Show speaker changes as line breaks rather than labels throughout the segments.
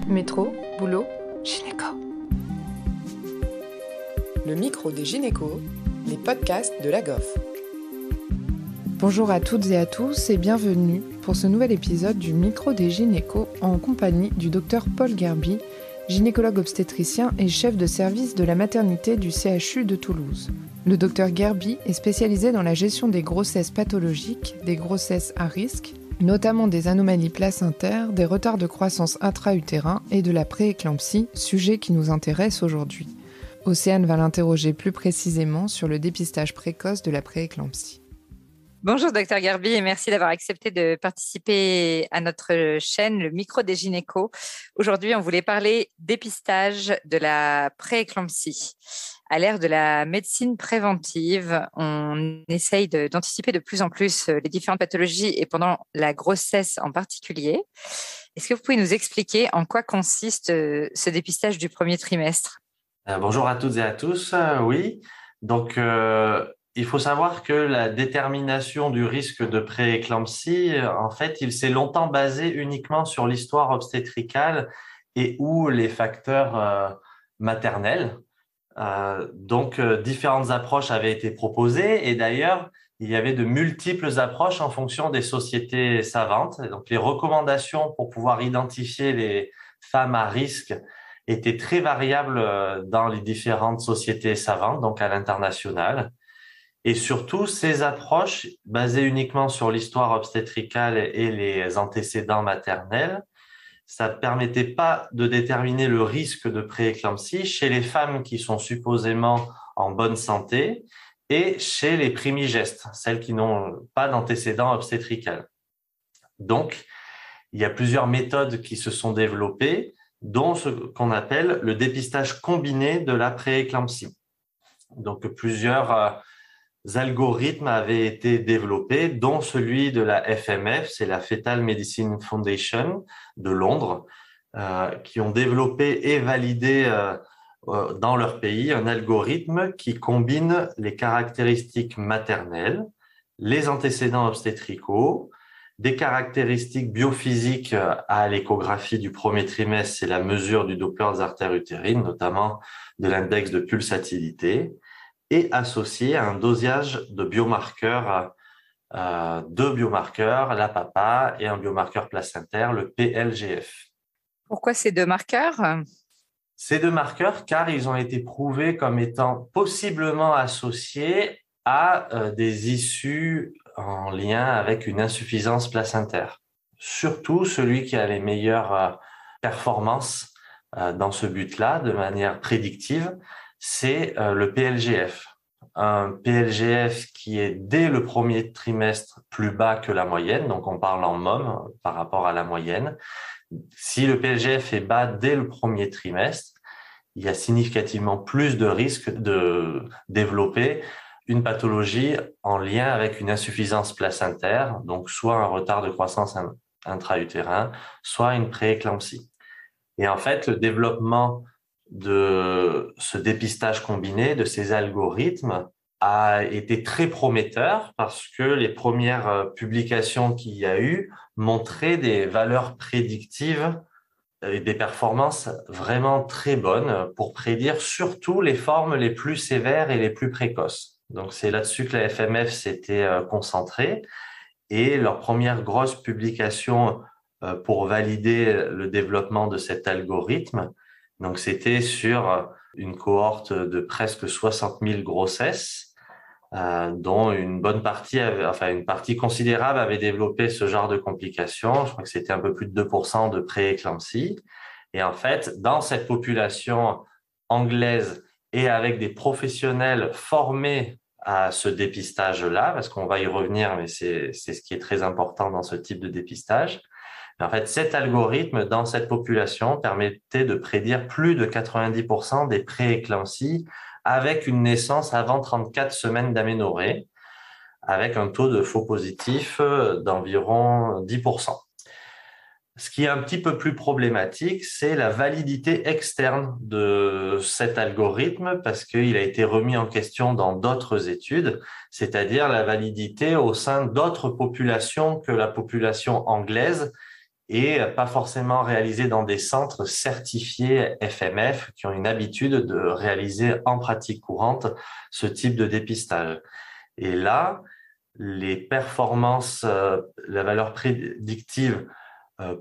Métro, boulot, gynéco.
Le micro des gynécos, les podcasts de la GOF.
Bonjour à toutes et à tous et bienvenue pour ce nouvel épisode du micro des gynécos en compagnie du docteur Paul Gerby, gynécologue obstétricien et chef de service de la maternité du CHU de Toulouse. Le docteur Gerby est spécialisé dans la gestion des grossesses pathologiques, des grossesses à risque, notamment des anomalies placentaires, des retards de croissance intra-utérin et de la prééclampsie, sujet qui nous intéresse aujourd'hui. Océane va l'interroger plus précisément sur le dépistage précoce de la prééclampsie.
Bonjour Dr Gerby et merci d'avoir accepté de participer à notre chaîne, le micro des gynécos. Aujourd'hui, on voulait parler dépistage de la prééclampsie. À l'ère de la médecine préventive, on essaye d'anticiper de plus en plus les différentes pathologies et pendant la grossesse en particulier. Est-ce que vous pouvez nous expliquer en quoi consiste ce dépistage du premier trimestre ?
Bonjour à toutes et à tous. Oui, donc il faut savoir que la détermination du risque de prééclampsie, en fait, il s'est longtemps basé uniquement sur l'histoire obstétricale et ou les facteurs maternels. Différentes approches avaient été proposées et d'ailleurs, il y avait de multiples approches en fonction des sociétés savantes. Et donc, les recommandations pour pouvoir identifier les femmes à risque étaient très variables dans les différentes sociétés savantes, donc à l'international. Et surtout, ces approches, basées uniquement sur l'histoire obstétricale et les antécédents maternels, ça ne permettait pas de déterminer le risque de prééclampsie chez les femmes qui sont supposément en bonne santé et chez les primigestes, celles qui n'ont pas d'antécédents obstétrical. Donc, il y a plusieurs méthodes qui se sont développées, dont ce qu'on appelle le dépistage combiné de la prééclampsie. Donc, plusieurs algorithmes avaient été développés, dont celui de la FMF, c'est la Fetal Medicine Foundation de Londres, qui ont développé et validé dans leur pays un algorithme qui combine les caractéristiques maternelles, les antécédents obstétricaux, des caractéristiques biophysiques à l'échographie du premier trimestre, c'est la mesure du Doppler des artères utérines, notamment de l'index de pulsatilité, et associé à un dosage de biomarqueurs, deux biomarqueurs, la PAPA et un biomarqueur placentaire, le PLGF.
Pourquoi ces deux marqueurs ?
Ces deux marqueurs, car ils ont été prouvés comme étant possiblement associés à des issues en lien avec une insuffisance placentaire. Surtout celui qui a les meilleures performances dans ce but-là, de manière prédictive, c'est le PLGF. Un PLGF qui est dès le premier trimestre plus bas que la moyenne, donc on parle en môme par rapport à la moyenne. Si le PLGF est bas dès le premier trimestre, il y a significativement plus de risques de développer une pathologie en lien avec une insuffisance placentaire, donc soit un retard de croissance intra-utérin, soit une prééclampsie. Et en fait, le développement de ce dépistage combiné, de ces algorithmes, a été très prometteur parce que les premières publications qu'il y a eu montraient des valeurs prédictives et des performances vraiment très bonnes pour prédire surtout les formes les plus sévères et les plus précoces. Donc, c'est là-dessus que la FMF s'était concentrée et leur première grosse publication pour valider le développement de cet algorithme, donc c'était sur une cohorte de presque 60 000 grossesses, dont une partie considérable avait développé ce genre de complications. Je crois que c'était un peu plus de 2% de prééclampsie. Et en fait, dans cette population anglaise et avec des professionnels formés à ce dépistage-là, parce qu'on va y revenir, mais c'est ce qui est très important dans ce type de dépistage. En fait, cet algorithme, dans cette population, permettait de prédire plus de 90% des prééclampsies avec une naissance avant 34 semaines d'aménorrhée, avec un taux de faux positif d'environ 10%. Ce qui est un petit peu plus problématique, c'est la validité externe de cet algorithme parce qu'il a été remis en question dans d'autres études, c'est-à-dire la validité au sein d'autres populations que la population anglaise et pas forcément réalisés dans des centres certifiés FMF qui ont une habitude de réaliser en pratique courante ce type de dépistage. Et là, les performances, la valeur prédictive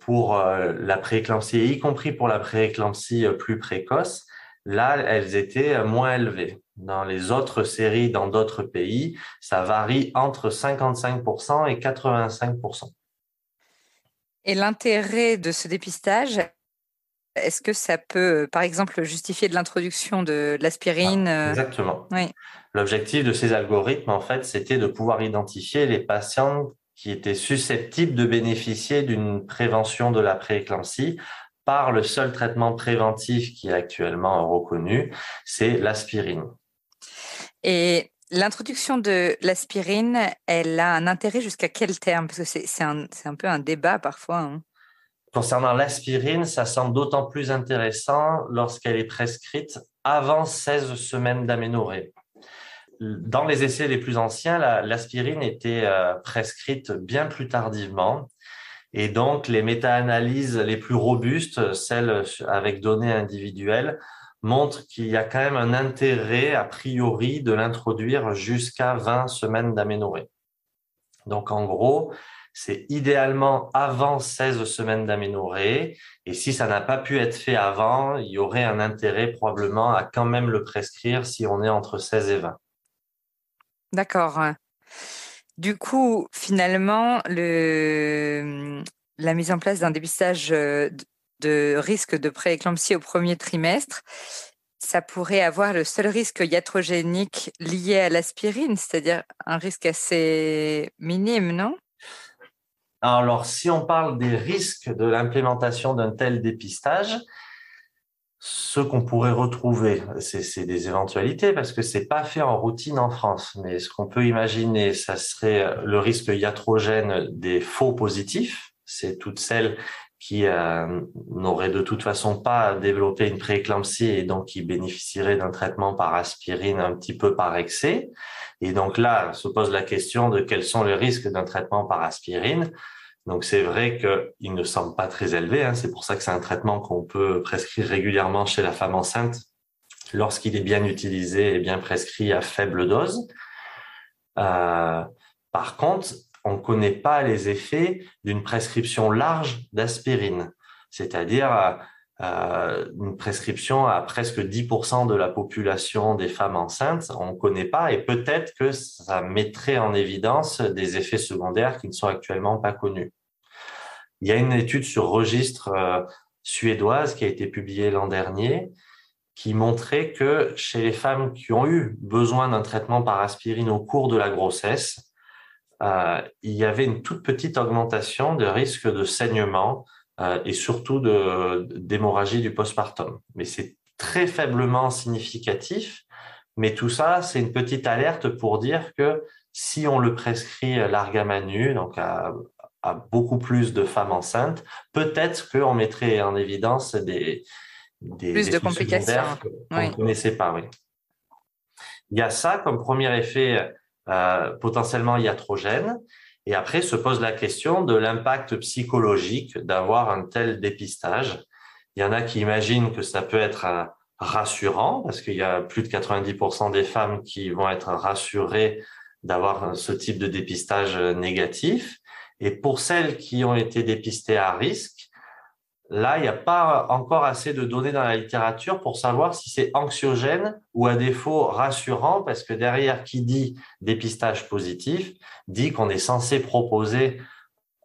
pour la prééclampsie, y compris pour la prééclampsie plus précoce, là, elles étaient moins élevées. Dans les autres séries, dans d'autres pays, ça varie entre 55% et 85%.
Et l'intérêt de ce dépistage, est-ce que ça peut, par exemple, justifier de l'introduction de l'aspirine?
Exactement.
Oui.
L'objectif de ces algorithmes, en fait, c'était de pouvoir identifier les patients qui étaient susceptibles de bénéficier d'une prévention de la prééclampsie par le seul traitement préventif qui est actuellement reconnu, c'est l'aspirine.
Et l'introduction de l'aspirine, elle a un intérêt jusqu'à quel terme? Parce que c'est un peu un débat parfois. Hein.
Concernant l'aspirine, ça semble d'autant plus intéressant lorsqu'elle est prescrite avant 16 semaines d'aménorrhée. Dans les essais les plus anciens, l'aspirine était prescrite bien plus tardivement. Et donc, les méta-analyses les plus robustes, celles avec données individuelles, montrent qu'il y a quand même un intérêt, a priori, de l'introduire jusqu'à 20 semaines d'aménorrhée. Donc, en gros, c'est idéalement avant 16 semaines d'aménorrhée. Et si ça n'a pas pu être fait avant, il y aurait un intérêt probablement à quand même le prescrire si on est entre 16 et 20.
D'accord. Du coup, finalement, la mise en place d'un dépistage de risque de prééclampsie au premier trimestre, ça pourrait avoir le seul risque iatrogénique lié à l'aspirine, c'est-à-dire un risque assez minime, non?
Alors, si on parle des risques de l'implémentation d'un tel dépistage, ce qu'on pourrait retrouver, c'est des éventualités parce que c'est pas fait en routine en France. Mais ce qu'on peut imaginer, ça serait le risque iatrogène des faux positifs. C'est toutes celles qui n'auraient de toute façon pas développé une prééclampsie et donc qui bénéficieraient d'un traitement par aspirine un petit peu par excès. Et donc là, se pose la question de quels sont les risques d'un traitement par aspirine. Donc, c'est vrai qu'il ne semble pas très élevé. Hein. C'est pour ça que c'est un traitement qu'on peut prescrire régulièrement chez la femme enceinte lorsqu'il est bien utilisé et bien prescrit à faible dose. Par contre, on ne connaît pas les effets d'une prescription large d'aspirine, c'est-à-dire une prescription à presque 10% de la population des femmes enceintes. On ne connaît pas et peut-être que ça mettrait en évidence des effets secondaires qui ne sont actuellement pas connus. Il y a une étude sur registre suédoise qui a été publiée l'an dernier qui montrait que chez les femmes qui ont eu besoin d'un traitement par aspirine au cours de la grossesse, il y avait une toute petite augmentation de risque de saignement et surtout d'hémorragie du postpartum. Mais c'est très faiblement significatif. Mais tout ça, c'est une petite alerte pour dire que si on le prescrit larga manu, donc à beaucoup plus de femmes enceintes, peut-être qu'on mettrait en évidence des
plus de complications
qu'on ne connaissait pas. Oui. Il y a ça comme premier effet potentiellement iatrogène. Et après, se pose la question de l'impact psychologique d'avoir un tel dépistage. Il y en a qui imaginent que ça peut être rassurant parce qu'il y a plus de 90% des femmes qui vont être rassurées d'avoir ce type de dépistage négatif. Et pour celles qui ont été dépistées à risque, là, il n'y a pas encore assez de données dans la littérature pour savoir si c'est anxiogène ou à défaut rassurant, parce que derrière, qui dit dépistage positif, dit qu'on est censé proposer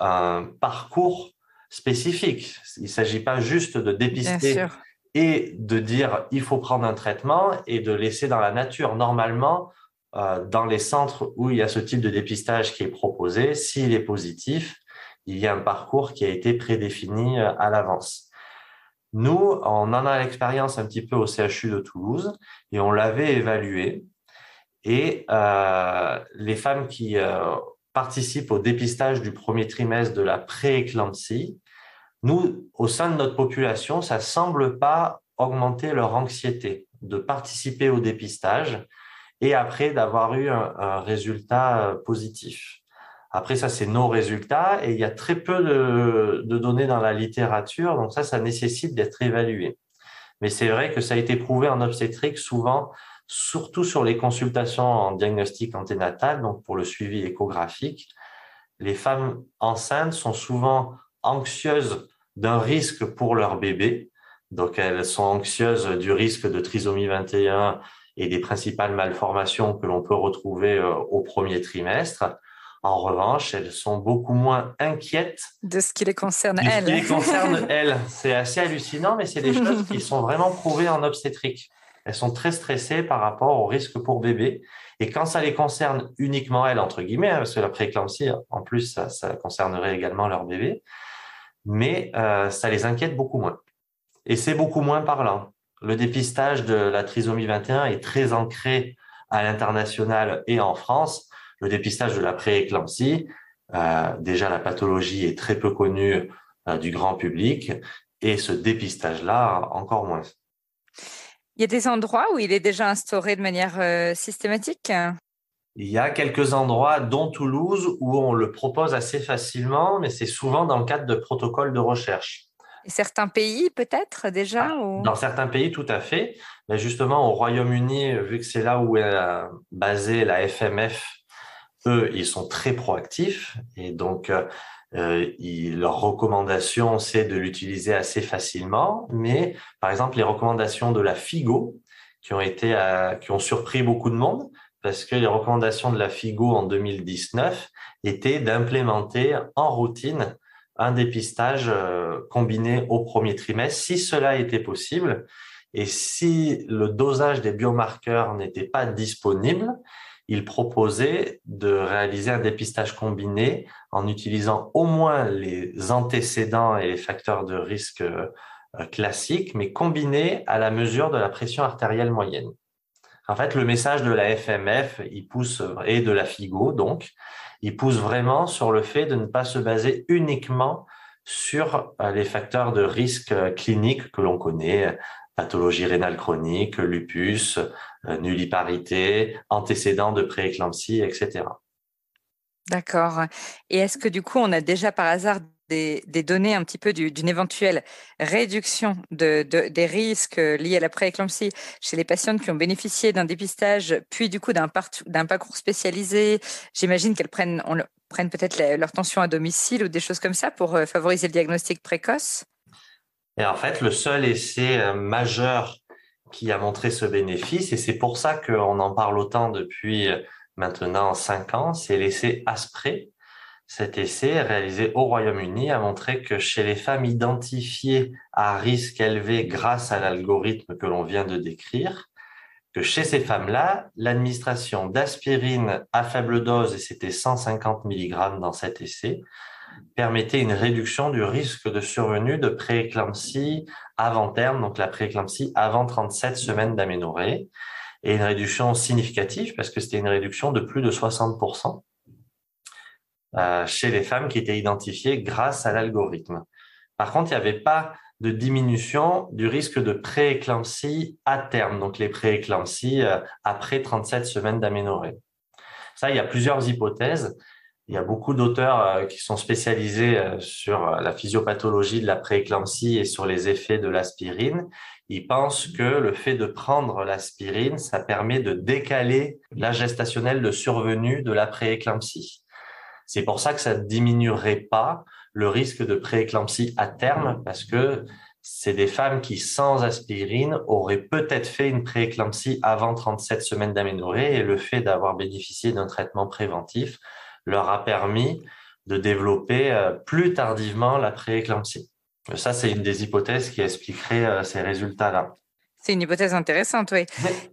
un parcours spécifique. Il ne s'agit pas juste de dépister et de dire il faut prendre un traitement et de laisser dans la nature. Normalement, dans les centres où il y a ce type de dépistage qui est proposé, s'il est positif, il y a un parcours qui a été prédéfini à l'avance. Nous, on en a l'expérience un petit peu au CHU de Toulouse et on l'avait évalué. Et les femmes qui participent au dépistage du premier trimestre de la prééclampsie, nous, au sein de notre population, ça semble pas augmenter leur anxiété de participer au dépistage et après d'avoir eu un résultat positif. Après, ça, c'est nos résultats et il y a très peu de données dans la littérature, donc ça nécessite d'être évalué. Mais c'est vrai que ça a été prouvé en obstétrique souvent, surtout sur les consultations en diagnostic anténatal, donc pour le suivi échographique. Les femmes enceintes sont souvent anxieuses d'un risque pour leur bébé. Donc, elles sont anxieuses du risque de trisomie 21 et des principales malformations que l'on peut retrouver au premier trimestre. En revanche, elles sont beaucoup moins inquiètes
de ce qui les concerne
de ce
elles.
qui les concerne elles. C'est assez hallucinant, mais c'est des choses qui sont vraiment prouvées en obstétrique. Elles sont très stressées par rapport au risque pour bébé. Et quand ça les concerne uniquement elles, entre guillemets, parce que la prééclampsie, en plus, ça concernerait également leur bébé, mais ça les inquiète beaucoup moins. Et c'est beaucoup moins parlant. Le dépistage de la trisomie 21 est très ancré à l'international et en France. Le dépistage de la prééclampsie, déjà la pathologie est très peu connue du grand public et ce dépistage-là encore moins.
Il y a des endroits où il est déjà instauré de manière systématique?
Il y a quelques endroits, dont Toulouse, où on le propose assez facilement, mais c'est souvent dans le cadre de protocoles de recherche.
Et certains pays, peut-être, déjà ou...
Dans certains pays, tout à fait. Mais justement, au Royaume-Uni, vu que c'est là où est basée la FMF, eux, ils sont très proactifs. Et donc, leur recommandation, c'est de l'utiliser assez facilement. Mais, par exemple, les recommandations de la FIGO, qui ont surpris beaucoup de monde, parce que les recommandations de la FIGO en 2019 étaient d'implémenter en routine un dépistage combiné au premier trimestre, si cela était possible. Et si le dosage des biomarqueurs n'était pas disponible, il proposait de réaliser un dépistage combiné en utilisant au moins les antécédents et les facteurs de risque classiques, mais combinés à la mesure de la pression artérielle moyenne. En fait, le message de la FMF, il pousse, et de la FIGO, donc, il pousse vraiment sur le fait de ne pas se baser uniquement sur les facteurs de risque cliniques que l'on connaît, pathologie rénale chronique, lupus, nulliparité, antécédents de prééclampsie, etc.
D'accord. Et est-ce que du coup, on a déjà par hasard des données un petit peu d'une éventuelle réduction des risques liés à la prééclampsie chez les patientes qui ont bénéficié d'un dépistage, puis du coup d'un parcours spécialisé? J'imagine qu'elles prennent peut-être leur tension à domicile ou des choses comme ça pour favoriser le diagnostic précoce.
Et en fait, le seul essai majeur qui a montré ce bénéfice, et c'est pour ça qu'on en parle autant depuis maintenant 5 ans, c'est l'essai ASPRE. Cet essai, réalisé au Royaume-Uni, a montré que chez les femmes identifiées à risque élevé grâce à l'algorithme que l'on vient de décrire, que chez ces femmes-là, l'administration d'aspirine à faible dose, et c'était 150 mg dans cet essai, permettait une réduction du risque de survenue de prééclampsie avant terme, donc la prééclampsie avant 37 semaines d'aménorrhée, et une réduction significative parce que c'était une réduction de plus de 60%. Chez les femmes qui étaient identifiées grâce à l'algorithme. Par contre, il n'y avait pas de diminution du risque de prééclampsie à terme, donc les prééclampsies après 37 semaines d'aménorrhée. Ça, il y a plusieurs hypothèses. Il y a beaucoup d'auteurs qui sont spécialisés sur la physiopathologie de la prééclampsie et sur les effets de l'aspirine. Ils pensent que le fait de prendre l'aspirine, ça permet de décaler l'âge gestationnel de survenue de la prééclampsie. C'est pour ça que ça ne diminuerait pas le risque de prééclampsie à terme, parce que c'est des femmes qui, sans aspirine, auraient peut-être fait une prééclampsie avant 37 semaines d'aménorrhée, et le fait d'avoir bénéficié d'un traitement préventif leur a permis de développer plus tardivement la prééclampsie. Ça, c'est une des hypothèses qui expliquerait ces résultats-là.
C'est une hypothèse intéressante, oui.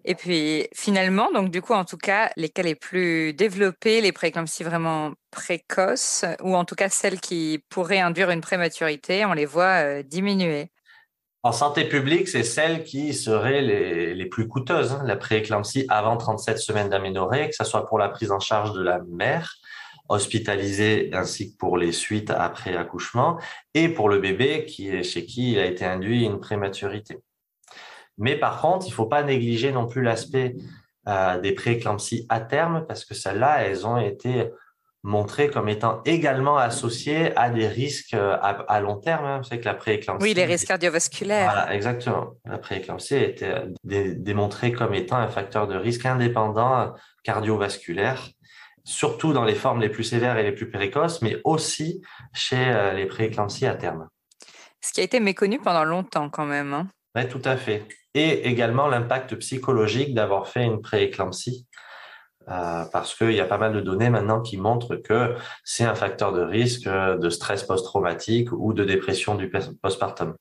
Et puis, finalement, donc du coup, en tout cas, les cas les plus développés, les prééclampsies vraiment précoces, ou en tout cas celles qui pourraient induire une prématurité, on les voit diminuer.
En santé publique, c'est celles qui seraient les plus coûteuses, la prééclampsie avant 37 semaines d'aménorrhée, que ce soit pour la prise en charge de la mère hospitalisée ainsi que pour les suites après accouchement, et pour le bébé chez qui il a été induit une prématurité. Mais par contre, il ne faut pas négliger non plus l'aspect des prééclampsies à terme, parce que celles-là, elles ont été montrés comme étant également associés à des risques à long terme. Hein. Vous savez que la prééclampsie...
Oui, les risques cardiovasculaires.
Voilà, exactement. La prééclampsie a été démontrée comme étant un facteur de risque indépendant cardiovasculaire, surtout dans les formes les plus sévères et les plus précoces, mais aussi chez les prééclampsies à terme.
Ce qui a été méconnu pendant longtemps quand même. Hein.
Oui, tout à fait. Et également l'impact psychologique d'avoir fait une prééclampsie, parce qu'il y a pas mal de données maintenant qui montrent que c'est un facteur de risque de stress post-traumatique ou de dépression du postpartum.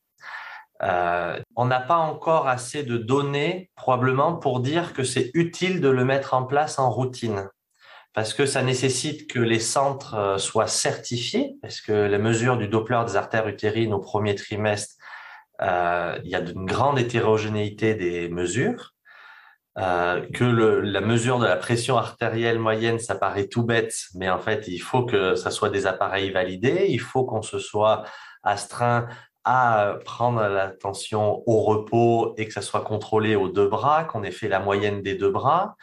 On n'a pas encore assez de données probablement pour dire que c'est utile de le mettre en place en routine. Parce que ça nécessite que les centres soient certifiés, parce que les mesures du Doppler des artères utérines au premier trimestre, il y a une grande hétérogénéité des mesures, que la mesure de la pression artérielle moyenne, ça paraît tout bête, mais en fait, il faut que ça soit des appareils validés, il faut qu'on se soit astreint à prendre la tension au repos et que ça soit contrôlé aux 2 bras, qu'on ait fait la moyenne des 2 bras,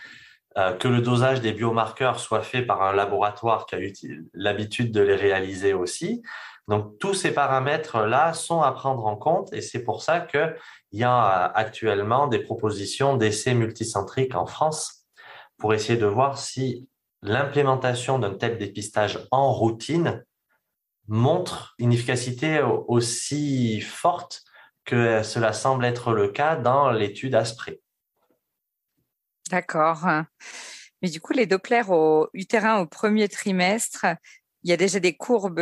que le dosage des biomarqueurs soit fait par un laboratoire qui a eu l'habitude de les réaliser aussi. Donc, tous ces paramètres-là sont à prendre en compte et c'est pour ça qu'il y a actuellement des propositions d'essais multicentriques en France pour essayer de voir si l'implémentation d'un tel dépistage en routine montre une efficacité aussi forte que cela semble être le cas dans l'étude ASPRE.
D'accord. Mais du coup, les Doppler utérins au premier trimestre, il y a déjà des courbes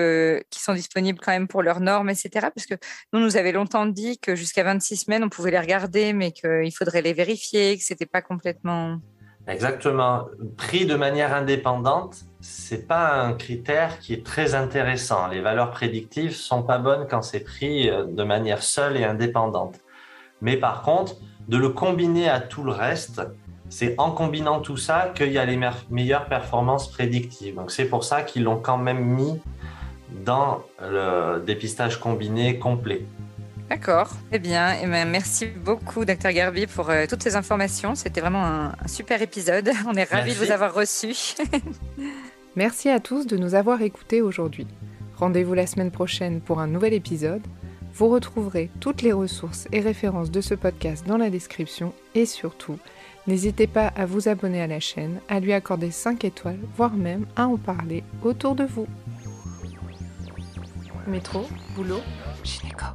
qui sont disponibles quand même pour leurs normes, etc. Parce que nous, nous avait longtemps dit que jusqu'à 26 semaines, on pouvait les regarder, mais qu'il faudrait les vérifier, que ce n'était pas complètement...
Exactement. Pris de manière indépendante, c'est pas un critère qui est très intéressant. Les valeurs prédictives sont pas bonnes quand c'est pris de manière seule et indépendante. Mais par contre, de le combiner à tout le reste, c'est en combinant tout ça qu'il y a les meilleures performances prédictives. Donc c'est pour ça qu'ils l'ont quand même mis dans le dépistage combiné complet.
D'accord, eh bien, merci beaucoup, Dr Garby, pour toutes ces informations. C'était vraiment un super épisode. On est ravis de vous avoir reçus.
Merci à tous de nous avoir écoutés aujourd'hui. Rendez-vous la semaine prochaine pour un nouvel épisode. Vous retrouverez toutes les ressources et références de ce podcast dans la description et surtout, n'hésitez pas à vous abonner à la chaîne, à lui accorder 5 étoiles, voire même à en parler autour de vous. Métro, boulot, gynéco.